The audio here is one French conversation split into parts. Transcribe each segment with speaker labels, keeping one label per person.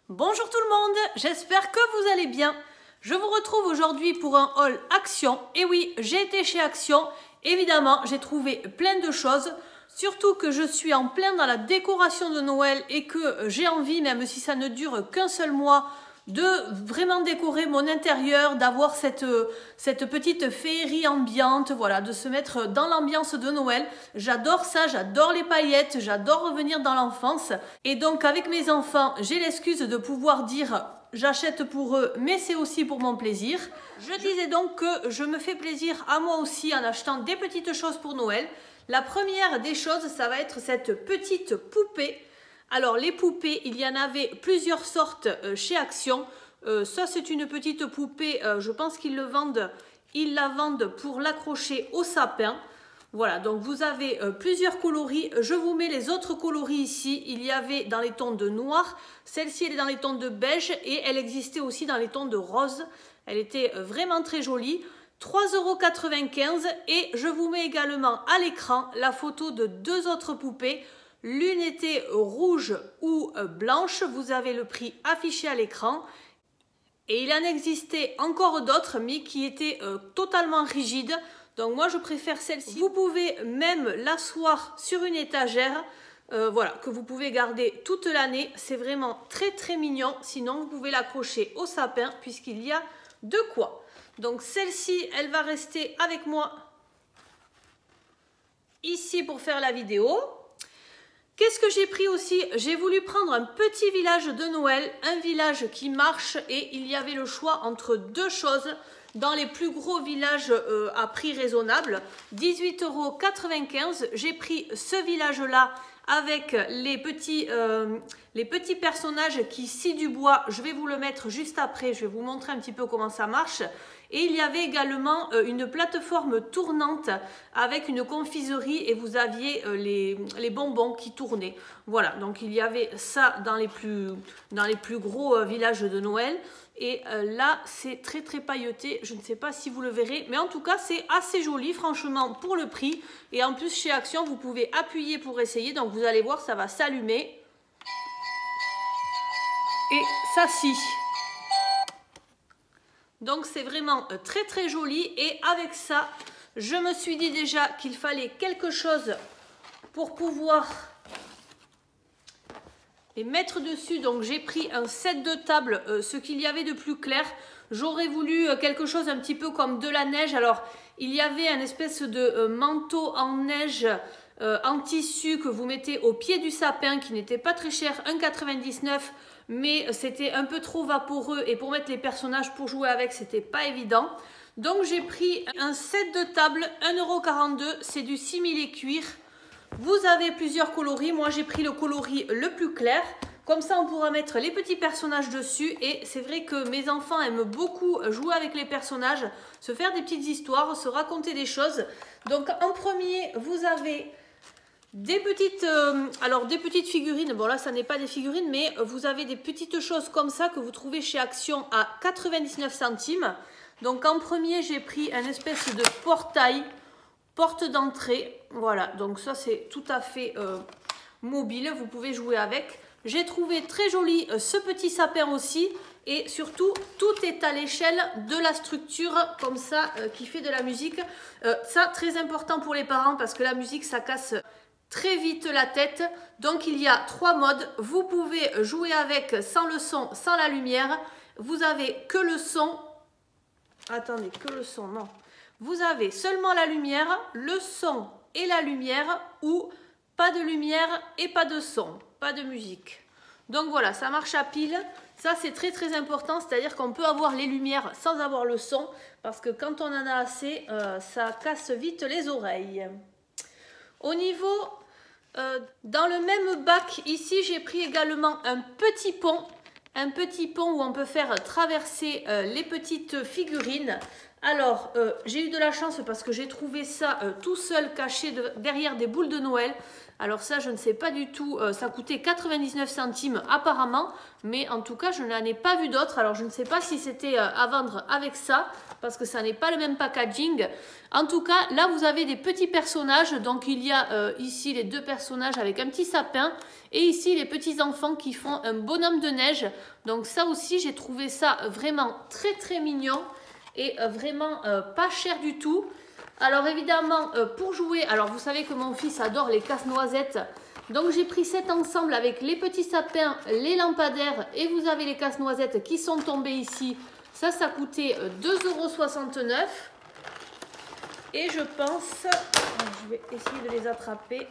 Speaker 1: Bonjour tout le monde, j'espère que vous allez bien. Je vous retrouve aujourd'hui pour un haul Action. Et oui, j'ai été chez Action. Évidemment, j'ai trouvé plein de choses. Surtout que je suis en plein dans la décoration de Noël et que j'ai envie, même si ça ne dure qu'un seul mois, de vraiment décorer mon intérieur, d'avoir cette petite féerie ambiante, voilà, de se mettre dans l'ambiance de Noël. J'adore ça, j'adore les paillettes, j'adore revenir dans l'enfance. Et donc avec mes enfants, j'ai l'excuse de pouvoir dire j'achète pour eux, mais c'est aussi pour mon plaisir. Je disais donc que je me fais plaisir à moi aussi en achetant des petites choses pour Noël. La première des choses, ça va être cette petite poupée. Alors les poupées, il y en avait plusieurs sortes chez Action. Ça c'est une petite poupée, je pense qu'ils la vendent pour l'accrocher au sapin. Voilà, donc vous avez plusieurs coloris. Je vous mets les autres coloris ici. Il y avait dans les tons de noir, celle-ci elle est dans les tons de beige et elle existait aussi dans les tons de rose. Elle était vraiment très jolie. 3,95 € et je vous mets également à l'écran la photo de deux autres poupées. L'une était rouge ou blanche, vous avez le prix affiché à l'écran. Et il en existait encore d'autres, mais qui étaient totalement rigides. Donc moi je préfère celle-ci. Vous pouvez même l'asseoir sur une étagère, voilà, que vous pouvez garder toute l'année. C'est vraiment très très mignon. Sinon vous pouvez l'accrocher au sapin puisqu'il y a de quoi. Donc celle-ci, elle va rester avec moi ici pour faire la vidéo. Qu'est-ce que j'ai pris aussi? J'ai voulu prendre un petit village de Noël, un village qui marche et il y avait le choix entre deux choses dans les plus gros villages à prix raisonnable. 18,95 €, j'ai pris ce village-là avec les petits personnages qui scient du bois. Je vais vous le mettre juste après, je vais vous montrer un petit peu comment ça marche. Et il y avait également une plateforme tournante avec une confiserie et vous aviez les bonbons qui tournaient. Voilà, donc il y avait ça dans les plus gros villages de Noël. Et là, c'est très très pailleté. Je ne sais pas si vous le verrez, mais en tout cas, c'est assez joli, franchement, pour le prix. Et en plus, chez Action, vous pouvez appuyer pour essayer. Donc vous allez voir, ça va s'allumer. Et ça scie. Donc c'est vraiment très très joli et avec ça, je me suis dit déjà qu'il fallait quelque chose pour pouvoir les mettre dessus. Donc j'ai pris un set de table, ce qu'il y avait de plus clair. J'aurais voulu quelque chose un petit peu comme de la neige. Alors il y avait un espèce de manteau en neige en tissu que vous mettez au pied du sapin qui n'était pas très cher, 1,99 €. Mais c'était un peu trop vaporeux et pour mettre les personnages pour jouer avec, c'était pas évident. Donc j'ai pris un set de table, 1,42 €, c'est du simili cuir. Vous avez plusieurs coloris, moi j'ai pris le coloris le plus clair. Comme ça on pourra mettre les petits personnages dessus et c'est vrai que mes enfants aiment beaucoup jouer avec les personnages, se faire des petites histoires, se raconter des choses. Donc en premier vous avez des petites figurines. Bon là ça n'est pas des figurines, mais vous avez des petites choses comme ça que vous trouvez chez Action à 99 centimes. Donc en premier j'ai pris un espèce de portail, porte d'entrée. Voilà, donc ça c'est tout à fait mobile, vous pouvez jouer avec. J'ai trouvé très joli ce petit sapin aussi. Et surtout, tout est à l'échelle de la structure comme ça qui fait de la musique. Ça très important pour les parents parce que la musique ça casse très vite la tête. Donc il y a trois modes. Vous pouvez jouer avec sans le son, sans la lumière. Vous avez que le son. Attendez, que le son, non. Vous avez seulement la lumière, le son et la lumière ou pas de lumière et pas de son, pas de musique. Donc voilà, ça marche à pile. Ça c'est très très important, c'est-à-dire qu'on peut avoir les lumières sans avoir le son parce que quand on en a assez, ça casse vite les oreilles. Au niveau, dans le même bac, ici, j'ai pris également un petit pont où on peut faire traverser les petites figurines. Alors, j'ai eu de la chance parce que j'ai trouvé ça tout seul caché derrière des boules de Noël. Alors ça, je ne sais pas du tout, ça coûtait 99 centimes apparemment, mais en tout cas, je n'en ai pas vu d'autres. Alors, je ne sais pas si c'était à vendre avec ça, parce que ça n'est pas le même packaging. En tout cas, là, vous avez des petits personnages. Donc, il y a ici les deux personnages avec un petit sapin, et ici, les petits enfants qui font un bonhomme de neige. Donc, ça aussi, j'ai trouvé ça vraiment très, très mignon. Et vraiment pas cher du tout. Alors évidemment pour jouer, alors vous savez que mon fils adore les casse-noisettes, donc j'ai pris cet ensemble avec les petits sapins, les lampadaires, et vous avez les casse-noisettes qui sont tombés ici. Ça coûtait 2,69 €. Et je pense, je vais essayer de les attraper.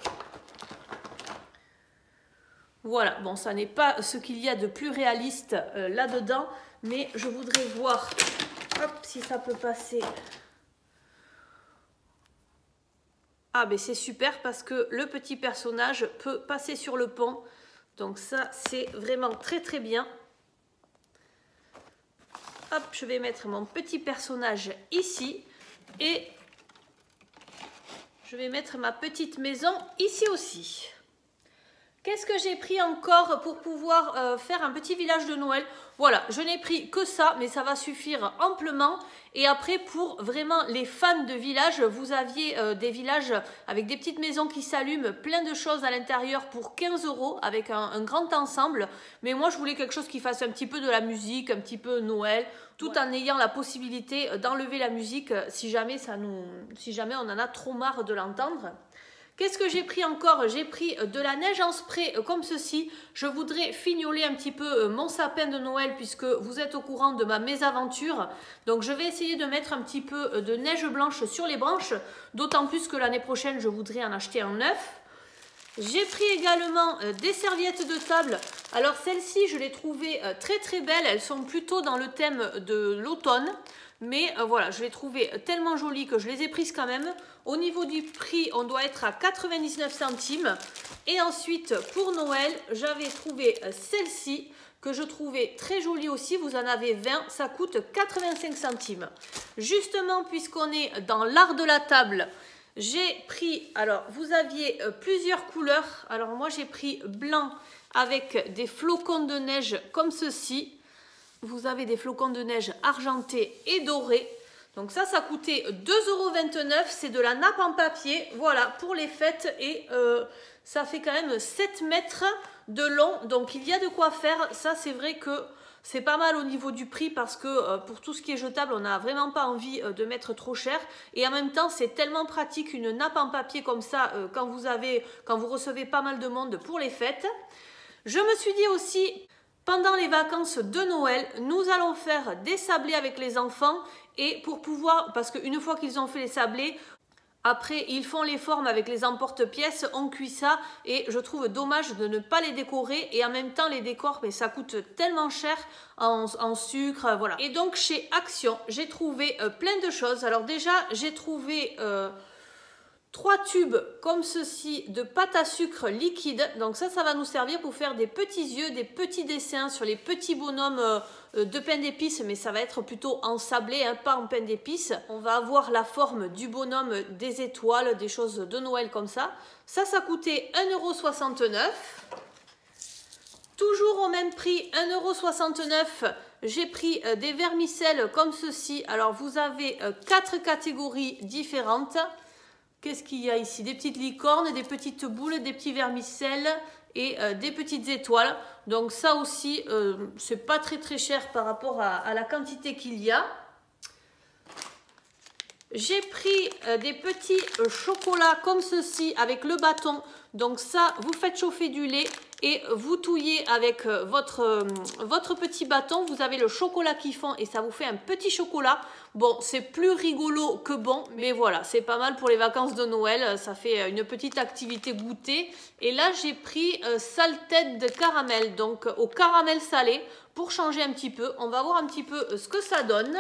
Speaker 1: Voilà, bon, ça n'est pas ce qu'il y a de plus réaliste là-dedans, mais je voudrais voir, hop, si ça peut passer. Ah, ben c'est super parce que le petit personnage peut passer sur le pont. Donc ça, c'est vraiment très très bien. Hop, je vais mettre mon petit personnage ici. Et je vais mettre ma petite maison ici aussi. Qu'est-ce que j'ai pris encore pour pouvoir faire un petit village de Noël? Voilà, je n'ai pris que ça, mais ça va suffire amplement. Et après, pour vraiment les fans de village, vous aviez des villages avec des petites maisons qui s'allument, plein de choses à l'intérieur pour 15 € avec un grand ensemble. Mais moi, je voulais quelque chose qui fasse un petit peu de la musique, un petit peu Noël, tout en ayant la possibilité d'enlever la musique si jamais on en a trop marre de l'entendre. Qu'est-ce que j'ai pris encore? J'ai pris de la neige en spray comme ceci. Je voudrais fignoler un petit peu mon sapin de Noël puisque vous êtes au courant de ma mésaventure. Donc je vais essayer de mettre un petit peu de neige blanche sur les branches. D'autant plus que l'année prochaine, je voudrais en acheter un neuf. J'ai pris également des serviettes de table. Alors celles-ci, je les trouvais très très belles. Elles sont plutôt dans le thème de l'automne. Mais voilà, je les trouvais tellement jolies que je les ai prises quand même. Au niveau du prix, on doit être à 99 centimes. Et ensuite, pour Noël, j'avais trouvé celle-ci que je trouvais très jolie aussi. Vous en avez 20, ça coûte 85 centimes. Justement, puisqu'on est dans l'art de la table, j'ai pris, alors vous aviez plusieurs couleurs. Alors moi, j'ai pris blanc avec des flocons de neige comme ceci. Vous avez des flocons de neige argentés et dorés. Donc ça coûtait 2,29 €. C'est de la nappe en papier. Voilà, pour les fêtes. Et ça fait quand même 7 mètres de long. Donc il y a de quoi faire. Ça, c'est vrai que c'est pas mal au niveau du prix parce que pour tout ce qui est jetable, on n'a vraiment pas envie de mettre trop cher. Et en même temps, c'est tellement pratique une nappe en papier comme ça quand vous recevez pas mal de monde pour les fêtes. Je me suis dit aussi... Pendant les vacances de Noël, nous allons faire des sablés avec les enfants et pour pouvoir, parce qu'une fois qu'ils ont fait les sablés, après ils font les formes avec les emporte-pièces, on cuit ça et je trouve dommage de ne pas les décorer et en même temps les décors, mais ça coûte tellement cher en sucre, voilà. Et donc chez Action, j'ai trouvé plein de choses. Alors déjà, j'ai trouvé... 3 tubes comme ceci de pâte à sucre liquide. Donc ça va nous servir pour faire des petits yeux, des petits dessins sur les petits bonhommes de pain d'épices. Mais ça va être plutôt en sablé, hein, pas en pain d'épices. On va avoir la forme du bonhomme, des étoiles, des choses de Noël comme ça. Ça coûtait 1,69 €. Toujours au même prix, 1,69 €. J'ai pris des vermicelles comme ceci. Alors vous avez 4 catégories différentes. Qu'est-ce qu'il y a ici? Des petites licornes, des petites boules, des petits vermicelles et des petites étoiles. Donc ça aussi, c'est pas très très cher par rapport à la quantité qu'il y a. J'ai pris des petits chocolats comme ceci avec le bâton. Donc ça, vous faites chauffer du lait et vous touillez avec votre petit bâton. Vous avez le chocolat qui fond et ça vous fait un petit chocolat. Bon, c'est plus rigolo que bon, mais voilà, c'est pas mal pour les vacances de Noël. Ça fait une petite activité goûter. Et là, j'ai pris sale-tête de caramel, donc au caramel salé pour changer un petit peu. On va voir un petit peu ce que ça donne.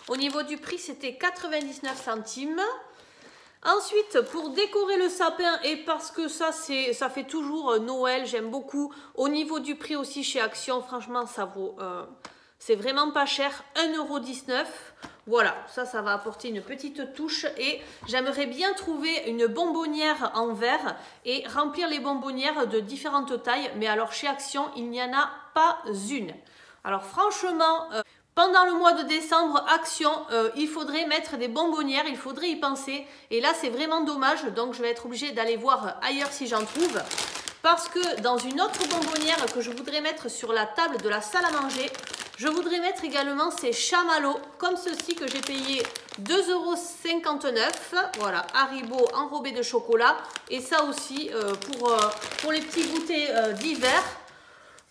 Speaker 1: Au niveau du prix, c'était 99 centimes. Ensuite, pour décorer le sapin, et parce que ça fait toujours Noël, j'aime beaucoup. Au niveau du prix aussi chez Action, franchement, ça vaut... c'est vraiment pas cher, 1,19 €. Voilà, ça va apporter une petite touche et j'aimerais bien trouver une bonbonnière en verre et remplir les bonbonnières de différentes tailles. Mais alors chez Action, il n'y en a pas une. Alors franchement, pendant le mois de décembre, Action, il faudrait mettre des bonbonnières, il faudrait y penser. Et là, c'est vraiment dommage, donc je vais être obligée d'aller voir ailleurs si j'en trouve. Parce que dans une autre bonbonnière que je voudrais mettre sur la table de la salle à manger, je voudrais mettre également ces chamallows, comme ceci que j'ai payé 2,59 €. Voilà, Haribo enrobé de chocolat. Et ça aussi, pour les petits goûters d'hiver.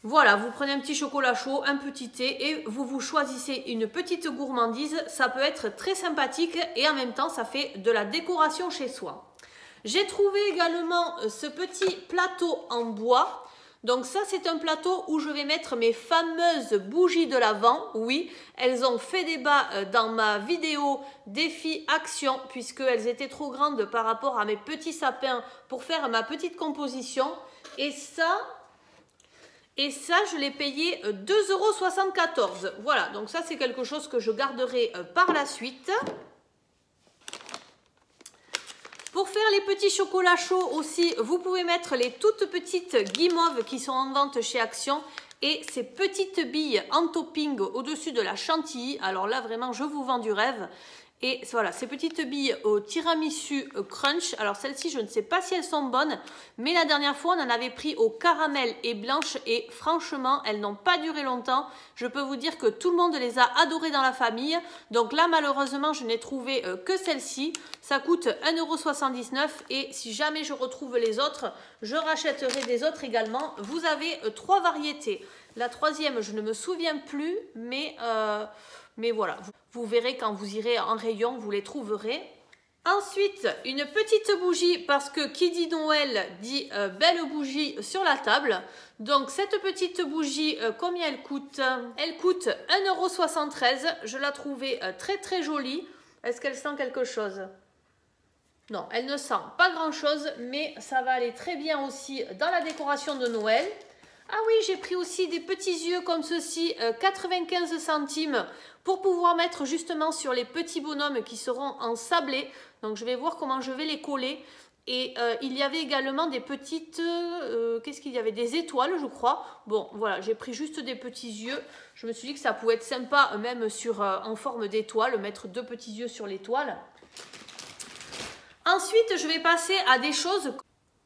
Speaker 1: Voilà, vous prenez un petit chocolat chaud, un petit thé et vous choisissez une petite gourmandise. Ça peut être très sympathique et en même temps, ça fait de la décoration chez soi. J'ai trouvé également ce petit plateau en bois. Donc ça, c'est un plateau où je vais mettre mes fameuses bougies de l'Avent. Oui, elles ont fait débat dans ma vidéo défi Action puisqu'elles étaient trop grandes par rapport à mes petits sapins pour faire ma petite composition. Et ça, je l'ai payé 2,74 €. Voilà, donc ça, c'est quelque chose que je garderai par la suite. Pour faire les petits chocolats chauds aussi, vous pouvez mettre les toutes petites guimauves qui sont en vente chez Action et ces petites billes en topping au-dessus de la chantilly. Alors là, vraiment, je vous vends du rêve. Et voilà, ces petites billes au tiramisu crunch. Alors celles-ci, je ne sais pas si elles sont bonnes, mais la dernière fois, on en avait pris au caramel et blanche et franchement, elles n'ont pas duré longtemps. Je peux vous dire que tout le monde les a adorées dans la famille. Donc là, malheureusement, je n'ai trouvé que celle-ci. Ça coûte 1,79 € et si jamais je retrouve les autres, je rachèterai des autres également. Vous avez 3 variétés. La troisième, je ne me souviens plus, mais voilà, vous verrez quand vous irez en rayon, vous les trouverez. Ensuite, une petite bougie, parce que qui dit Noël dit belle bougie sur la table. Donc cette petite bougie, combien elle coûte? Elle coûte 1,73 €. Je la trouvais très très jolie. Est-ce qu'elle sent quelque chose? Non, elle ne sent pas grand chose, mais ça va aller très bien aussi dans la décoration de Noël. Ah oui, j'ai pris aussi des petits yeux comme ceci, 95 centimes, pour pouvoir mettre justement sur les petits bonhommes qui seront en sablé. Donc je vais voir comment je vais les coller. Et il y avait également des petites, qu'est-ce qu'il y avait? Des étoiles, je crois. Bon, voilà, j'ai pris juste des petits yeux. Je me suis dit que ça pouvait être sympa, même en forme d'étoile, mettre 2 petits yeux sur l'étoile. Ensuite, je vais passer à des choses...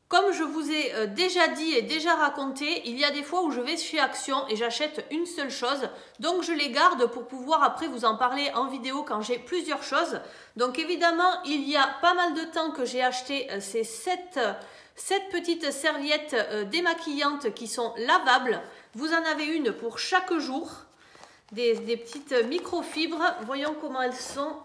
Speaker 1: Comme je vous ai déjà dit et déjà raconté, il y a des fois où je vais chez Action et j'achète une seule chose. Donc je les garde pour pouvoir après vous en parler en vidéo quand j'ai plusieurs choses. Donc évidemment, il y a pas mal de temps que j'ai acheté ces 7 petites serviettes démaquillantes qui sont lavables. Vous en avez une pour chaque jour. Des petites microfibres. Voyons comment elles sont.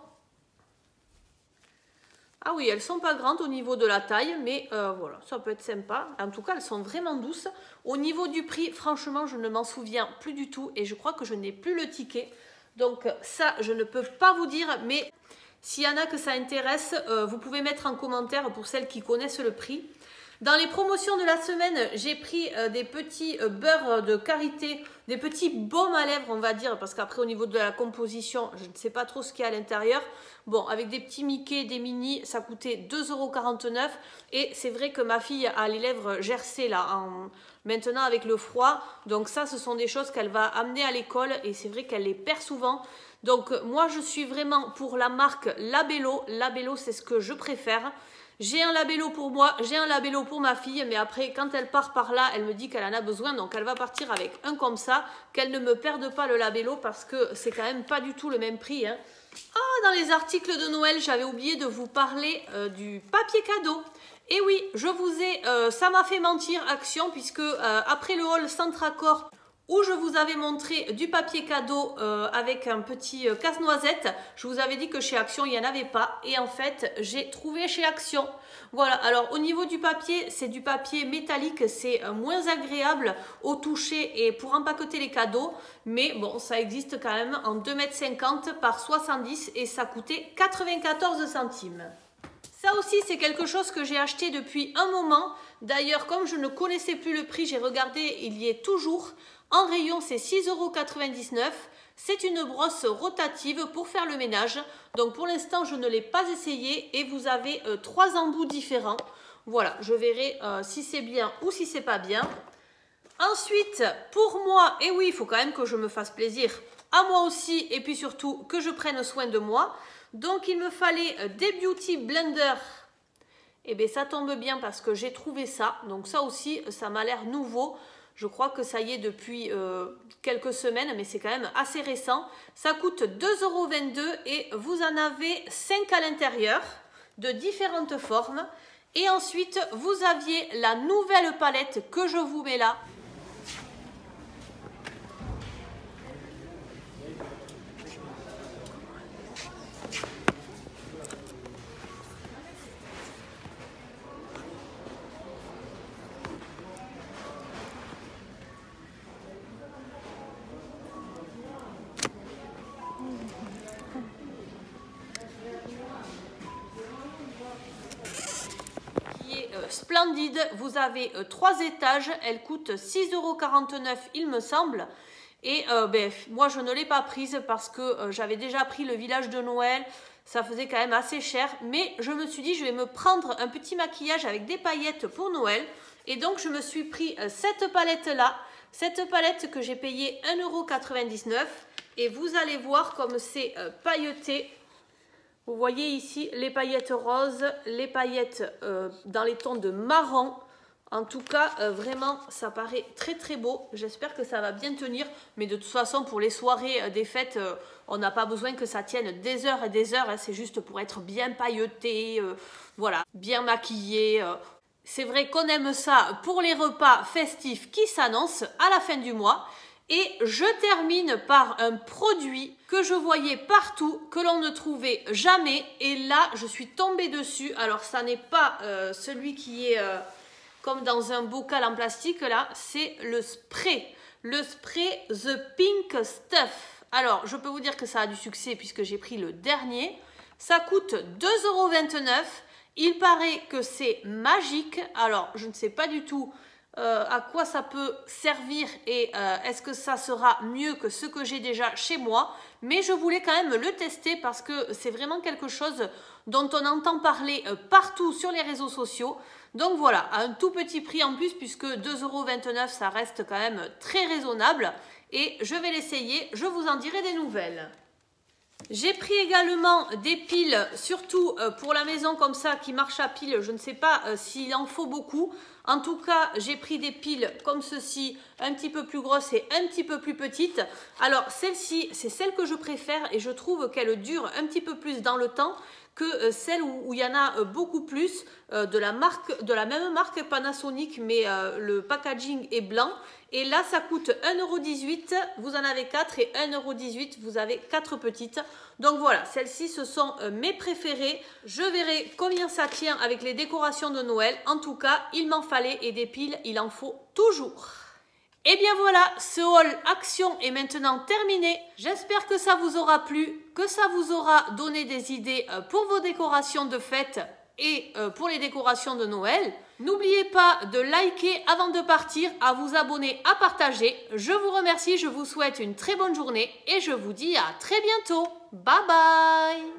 Speaker 1: Ah oui, elles sont pas grandes au niveau de la taille, mais voilà, ça peut être sympa. En tout cas, elles sont vraiment douces. Au niveau du prix, franchement, je ne m'en souviens plus du tout et je crois que je n'ai plus le ticket. Donc ça, je ne peux pas vous dire, mais s'il y en a que ça intéresse, vous pouvez mettre en commentaire pour celles qui connaissent le prix. Dans les promotions de la semaine, j'ai pris des petits beurres de karité, des petits baumes à lèvres, on va dire, parce qu'après au niveau de la composition, je ne sais pas trop ce qu'il y a à l'intérieur. Bon, avec des petits Mickey, des mini, ça coûtait 2,49 € et c'est vrai que ma fille a les lèvres gercées là, maintenant avec le froid. Donc ça, ce sont des choses qu'elle va amener à l'école et c'est vrai qu'elle les perd souvent. Donc moi, je suis vraiment pour la marque Labello. Labello, c'est ce que je préfère. J'ai un labello pour moi, j'ai un labello pour ma fille, mais après, quand elle part par là, elle me dit qu'elle en a besoin, donc elle va partir avec un comme ça, qu'elle ne me perde pas le labello parce que c'est quand même pas du tout le même prix. Hein. Ah, dans les articles de Noël, j'avais oublié de vous parler du papier cadeau. Et oui, je vous ai, ça m'a fait mentir Action, puisque après le haul Centracor, où je vous avais montré du papier cadeau avec un petit casse-noisette. Je vous avais dit que chez Action, il n'y en avait pas. Et en fait, j'ai trouvé chez Action. Voilà, alors au niveau du papier, c'est du papier métallique. C'est moins agréable au toucher et pour empaqueter les cadeaux. Mais bon, ça existe quand même en 2,50 m par 70 et ça coûtait 94 centimes. Ça aussi, c'est quelque chose que j'ai acheté depuis un moment. D'ailleurs, comme je ne connaissais plus le prix, j'ai regardé, il y est toujours. En rayon, c'est 6,99 €. C'est une brosse rotative pour faire le ménage. Donc pour l'instant, je ne l'ai pas essayé et vous avez 3 embouts différents. Voilà, je verrai si c'est bien ou si c'est pas bien. Ensuite, pour moi, et oui, il faut quand même que je me fasse plaisir à moi aussi et puis surtout que je prenne soin de moi. Donc il me fallait des Beauty Blender. Et bien ça tombe bien parce que j'ai trouvé ça. Donc ça aussi, ça m'a l'air nouveau. Je crois que ça y est depuis quelques semaines, mais c'est quand même assez récent. Ça coûte 2,22 € et vous en avez 5 à l'intérieur de différentes formes. Et ensuite, vous aviez la nouvelle palette que je vous mets là. Splendide, vous avez 3 étages, elle coûte 6,49 € il me semble. Et moi je ne l'ai pas prise parce que j'avais déjà pris le village de Noël, ça faisait quand même assez cher. Mais je me suis dit je vais me prendre un petit maquillage avec des paillettes pour Noël. Et donc je me suis pris cette palette là, cette palette que j'ai payé 1,99 €. Et vous allez voir comme c'est pailleté. Vous voyez ici les paillettes roses, les paillettes dans les tons de marron. En tout cas, vraiment, ça paraît très très beau. J'espère que ça va bien tenir. Mais de toute façon, pour les soirées des fêtes, on n'a pas besoin que ça tienne des heures et des heures. Hein. C'est juste pour être bien pailleté, voilà, bien maquillé. C'est vrai qu'on aime ça pour les repas festifs qui s'annoncent à la fin du mois. Et je termine par un produit que je voyais partout, que l'on ne trouvait jamais. Et là, je suis tombée dessus. Alors, ça n'est pas celui qui est comme dans un bocal en plastique, là. C'est le spray. Le spray The Pink Stuff. Alors, je peux vous dire que ça a du succès puisque j'ai pris le dernier. Ça coûte 2,29 €. Il paraît que c'est magique. Alors, je ne sais pas du tout à quoi ça peut servir et est-ce que ça sera mieux que ce que j'ai déjà chez moi. Mais je voulais quand même le tester parce que c'est vraiment quelque chose dont on entend parler partout sur les réseaux sociaux. Donc voilà, à un tout petit prix en plus puisque 2,29 € ça reste quand même très raisonnable. Et je vais l'essayer, je vous en dirai des nouvelles. J'ai pris également des piles, surtout pour la maison comme ça, qui marche à pile. Je ne sais pas s'il en faut beaucoup. En tout cas, j'ai pris des piles comme ceci, un petit peu plus grosses et un petit peu plus petites. Alors, celle-ci, c'est celle que je préfère et je trouve qu'elle dure un petit peu plus dans le temps que celle où il y en a beaucoup plus de la même marque Panasonic, mais le packaging est blanc. Et là, ça coûte 1,18 €, vous en avez 4 et 1,18 €, vous avez 4 petites. Donc voilà, celles-ci, ce sont mes préférées. Je verrai combien ça tient avec les décorations de Noël. En tout cas, il m'en fallait et des piles, il en faut toujours. Et bien voilà, ce haul action est maintenant terminé. J'espère que ça vous aura plu, que ça vous aura donné des idées pour vos décorations de fête et pour les décorations de Noël. N'oubliez pas de liker avant de partir, à vous abonner, à partager. Je vous remercie, je vous souhaite une très bonne journée et je vous dis à très bientôt. Bye bye!